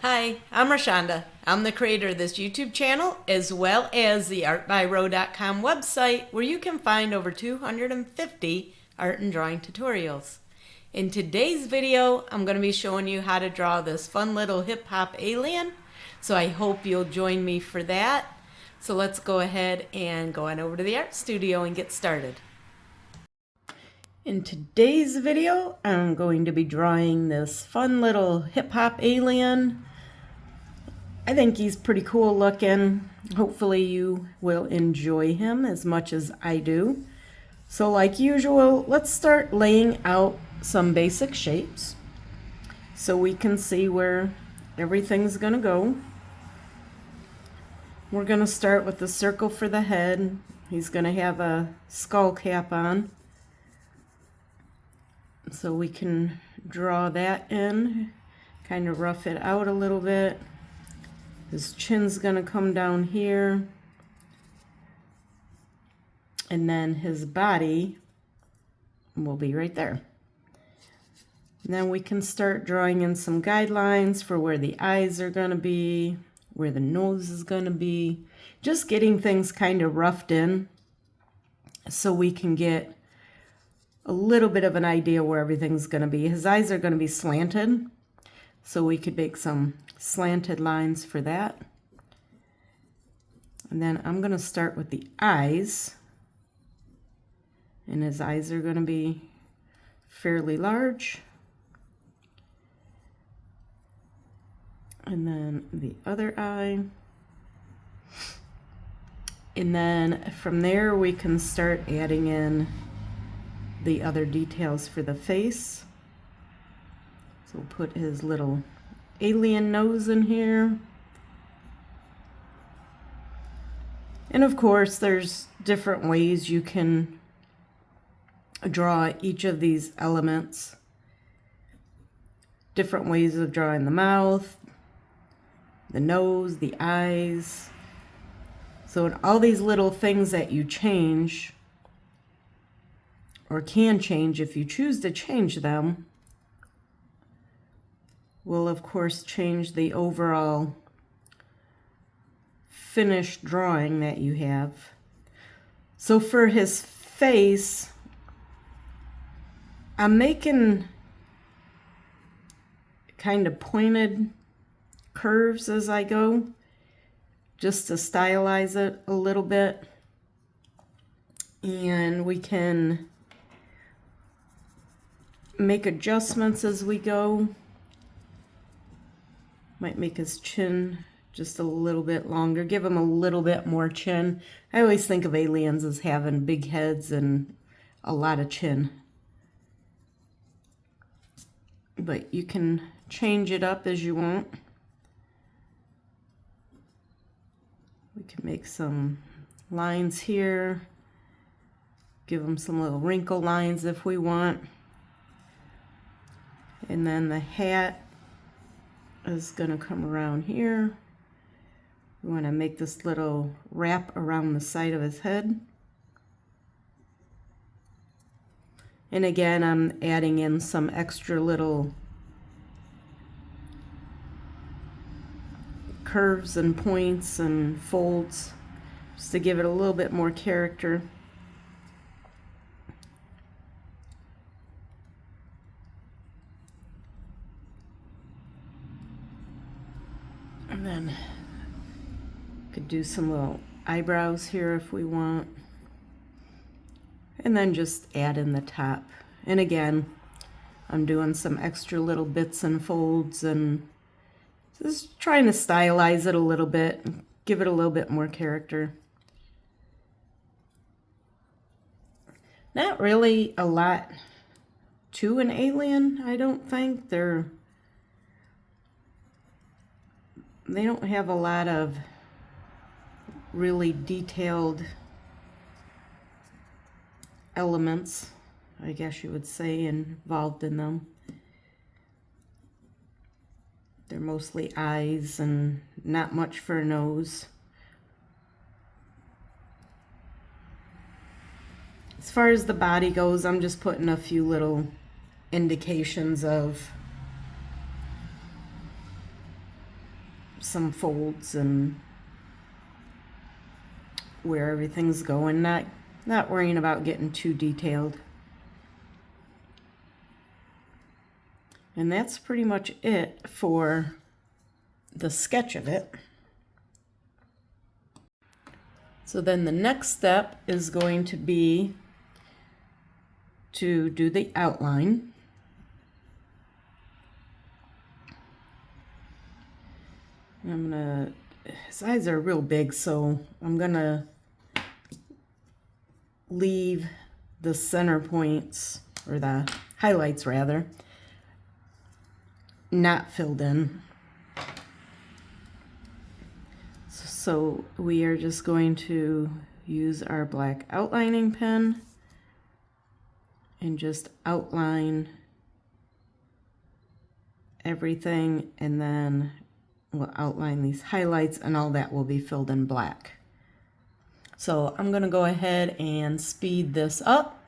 Hi, I'm Rashonda. I'm the creator of this YouTube channel as well as the artbyro.com website where you can find over 250 art and drawing tutorials. In today's video, I'm going to be showing you how to draw this fun little hip hop alien. So I hope you'll join me for that. So let's go ahead and go on over to the art studio and get started. In today's video, I'm going to be drawing this fun little hip hop alien. I think he's pretty cool looking. Hopefully you will enjoy him as much as I do. So like usual, let's start laying out some basic shapes so we can see where everything's gonna go. We're gonna start with the circle for the head. He's gonna have a skull cap on. So we can draw that in, kind of rough it out a little bit. His chin's gonna come down here. And then his body will be right there. And then we can start drawing in some guidelines for where the eyes are gonna be, where the nose is gonna be. Just getting things kind of roughed in so we can get a little bit of an idea where everything's gonna be. His eyes are gonna be slanted, so we could make some slanted lines for that. And then I'm going to start with the eyes. And his eyes are going to be fairly large. And then the other eye. And then from there we can start adding in the other details for the face. So we'll put his little alien nose in here. And of course, there's different ways you can draw each of these elements. Different ways of drawing the mouth, the nose, the eyes. So all these little things that you change, or can change if you choose to change them, will of course change the overall finished drawing that you have. So for his face, I'm making kind of pointed curves as I go, just to stylize it a little bit. And we can make adjustments as we go. Might make his chin just a little bit longer, give him a little bit more chin. I always think of aliens as having big heads and a lot of chin. But you can change it up as you want. We can make some lines here, give him some little wrinkle lines if we want. And then the hat is going to come around here. We want to make this little wrap around the side of his head. And again, I'm adding in some extra little curves and points and folds just to give it a little bit more character. And then could do some little eyebrows here if we want. And then just add in the top. And again, I'm doing some extra little bits and folds and just trying to stylize it a little bit, give it a little bit more character. Not really a lot to an alien, I don't think. They don't have a lot of really detailed elements, I guess you would say, involved in them. They're mostly eyes and not much for a nose. As far as the body goes, I'm just putting a few little indications of some folds and where everything's going, not worrying about getting too detailed. And that's pretty much it for the sketch of it. So then the next step is going to be to do the outline. His eyes are real big, so I'm gonna leave the center points, or the highlights rather, not filled in. So we are just going to use our black outlining pen and just outline everything, and then we'll outline these highlights, and all that will be filled in black. So I'm going to go ahead and speed this up,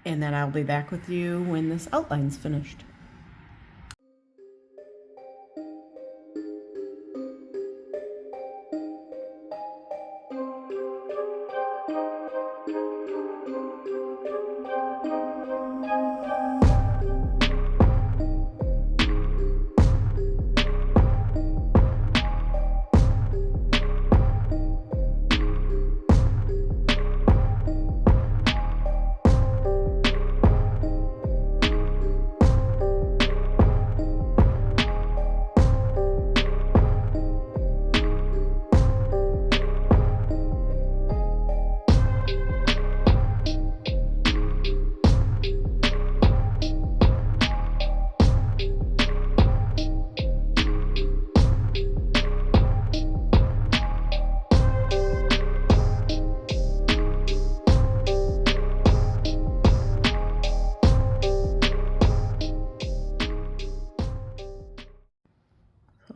and then I'll be back with you when this outline's finished.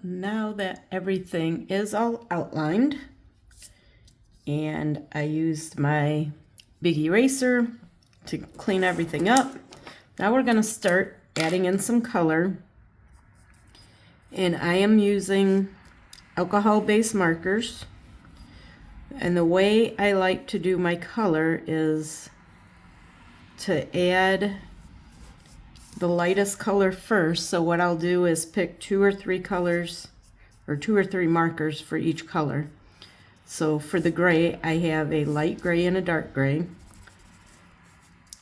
Now that everything is all outlined, and I used my big eraser to clean everything up, now we're going to start adding in some color. And I am using alcohol-based markers. And the way I like to do my color is to add the lightest color first. So what I'll do is pick 2 or 3 colors, or 2 or 3 markers for each color. So for the gray, I have a light gray and a dark gray.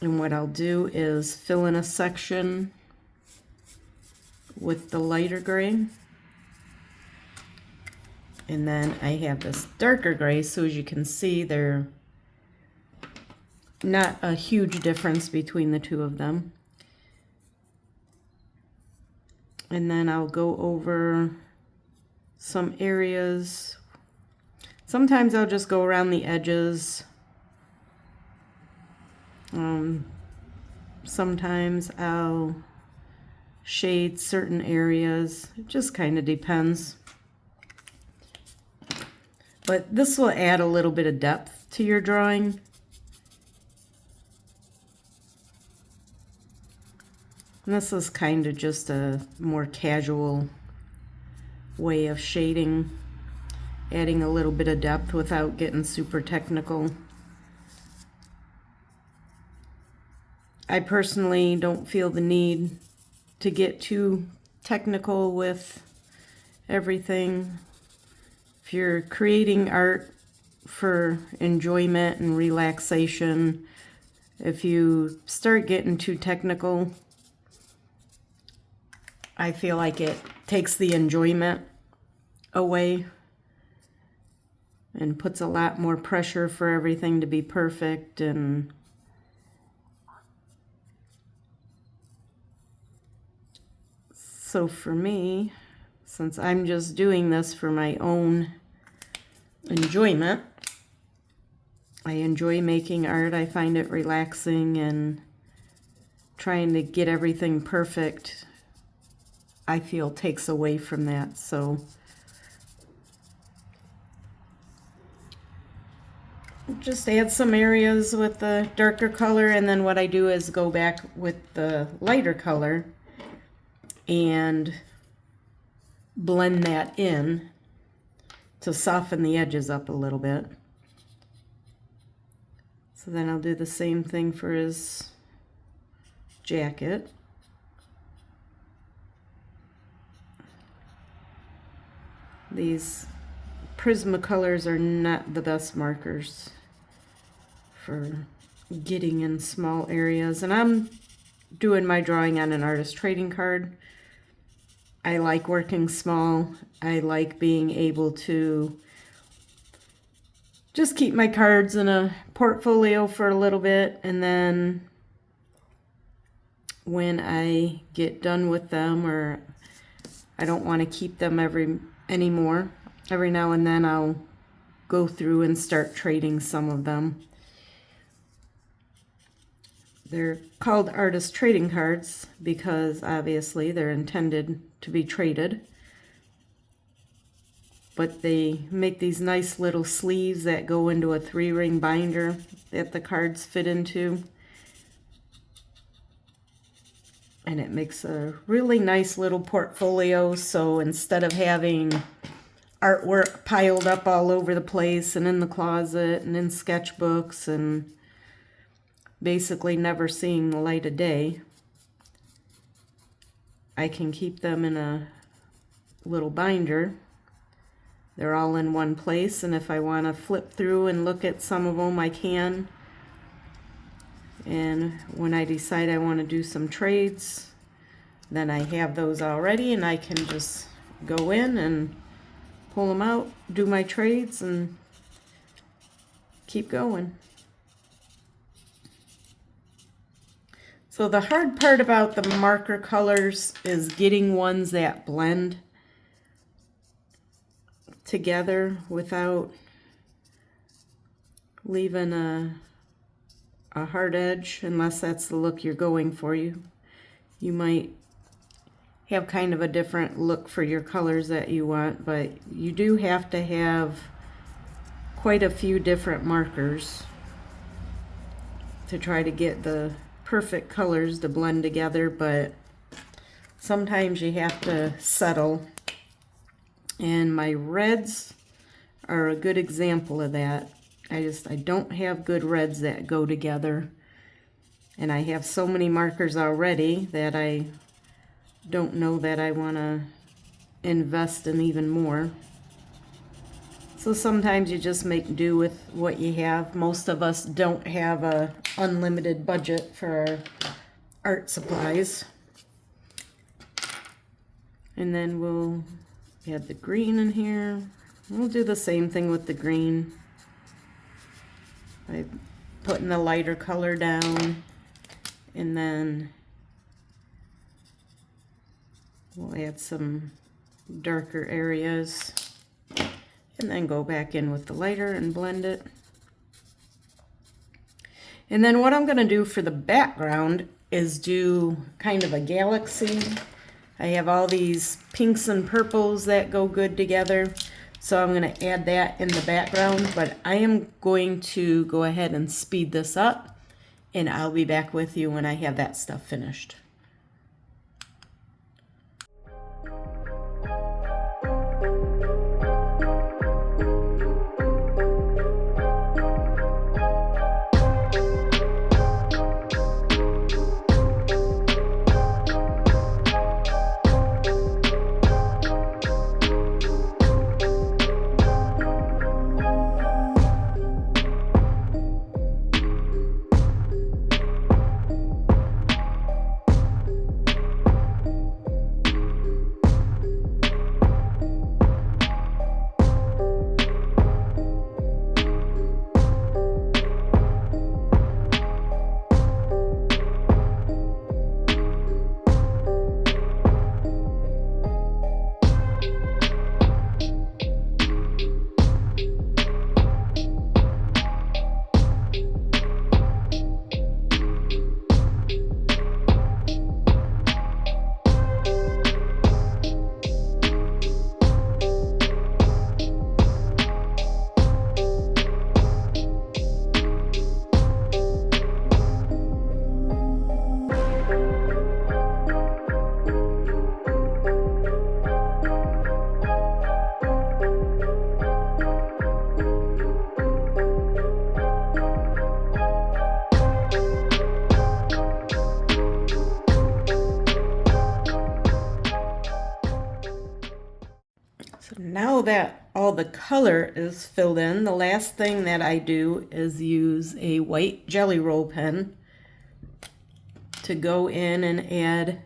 And what I'll do is fill in a section with the lighter gray. And then I have this darker gray, so as you can see, they're not a huge difference between the two of them. And then I'll go over some areas. Sometimes I'll just go around the edges. Sometimes I'll shade certain areas. It just kind of depends. But this will add a little bit of depth to your drawing. And this is kind of just a more casual way of shading, adding a little bit of depth without getting super technical. I personally don't feel the need to get too technical with everything. If you're creating art for enjoyment and relaxation, if you start getting too technical, I feel like it takes the enjoyment away and puts a lot more pressure for everything to be perfect. And so for me, since I'm just doing this for my own enjoyment, I enjoy making art. I find it relaxing, and trying to get everything perfect, I feel, takes away from that. So just add some areas with the darker color, and then what I do is go back with the lighter color and blend that in. to soften the edges up a little bit. So then I'll do the same thing for his jacket. These Prismacolors are not the best markers for getting in small areas, and I'm doing my drawing on an artist trading card. I like working small. I like being able to just keep my cards in a portfolio for a little bit, and then when I get done with them, or I don't want to keep them anymore, every now and then I'll go through and start trading some of them. They're called artist trading cards because obviously they're intended to be traded. But they make these nice little sleeves that go into a 3-ring binder that the cards fit into. And it makes a really nice little portfolio, so instead of having artwork piled up all over the place and in the closet and in sketchbooks and basically never seeing the light of day, I can keep them in a little binder. They're all in one place, and if I want to flip through and look at some of them, I can. And when I decide I want to do some trades, then I have those already, and I can just go in and pull them out, do my trades, and keep going. So the hard part about the marker colors is getting ones that blend together without leaving a hard edge, unless that's the look you're going for. You might have kind of a different look for your colors that you want, but you do have to have quite a few different markers to try to get the perfect colors to blend together. But sometimes you have to settle, and my reds are a good example of that. I don't have good reds that go together, and I have so many markers already that I don't know that I want to invest in even more. So sometimes you just make do with what you have. Most of us don't have a unlimited budget for our art supplies. And then we'll add the green in here. We'll do the same thing with the green by putting the lighter color down, and then we'll add some darker areas, and then go back in with the lighter and blend it. And then what I'm going to do for the background is do kind of a galaxy. I have all these pinks and purples that go good together, so I'm going to add that in the background, but I am going to go ahead and speed this up, and I'll be back with you when I have that stuff finished. So now that all the color is filled in, the last thing that I do is use a white Jelly Roll pen to go in and add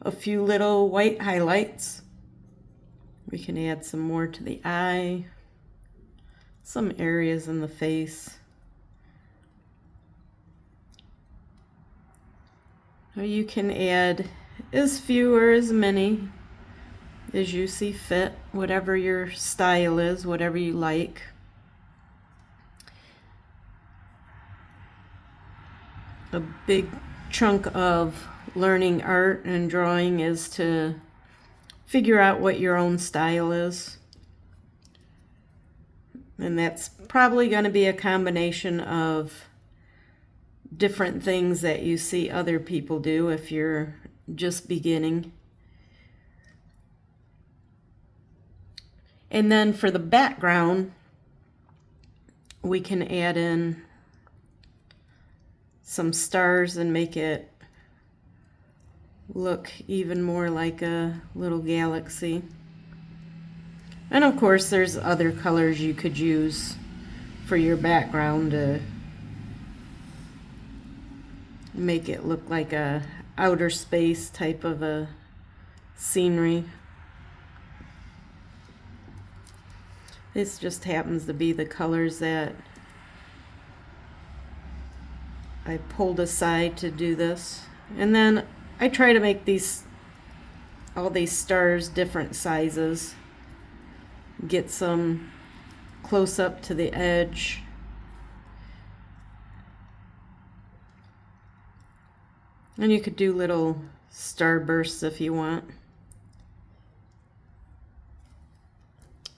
a few little white highlights. We can add some more to the eye, some areas in the face. Or you can add as few or as many as you see fit, whatever your style is, whatever you like. A big chunk of learning art and drawing is to figure out what your own style is. And that's probably going to be a combination of different things that you see other people do if you're just beginning. And then for the background, we can add in some stars and make it look even more like a little galaxy. And of course, there's other colors you could use for your background to make it look like a outer space type of a scenery. This just happens to be the colors that I pulled aside to do this. And then I try to make all these stars different sizes. Get some close up to the edge. And you could do little starbursts if you want.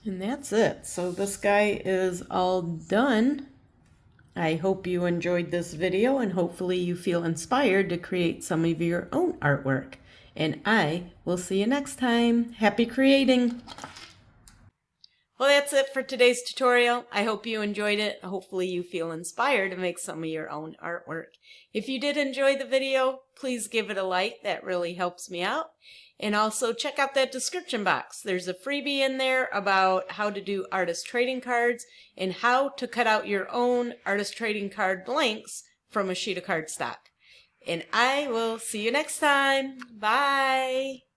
And that's it. So this guy is all done. I hope you enjoyed this video and hopefully you feel inspired to create some of your own artwork. And I will see you next time. Happy creating! Well, that's it for today's tutorial. I hope you enjoyed it. Hopefully you feel inspired to make some of your own artwork. If you did enjoy the video, please give it a like. That really helps me out. And also check out that description box. There's a freebie in there about how to do artist trading cards and how to cut out your own artist trading card blanks from a sheet of cardstock. And I will see you next time. Bye!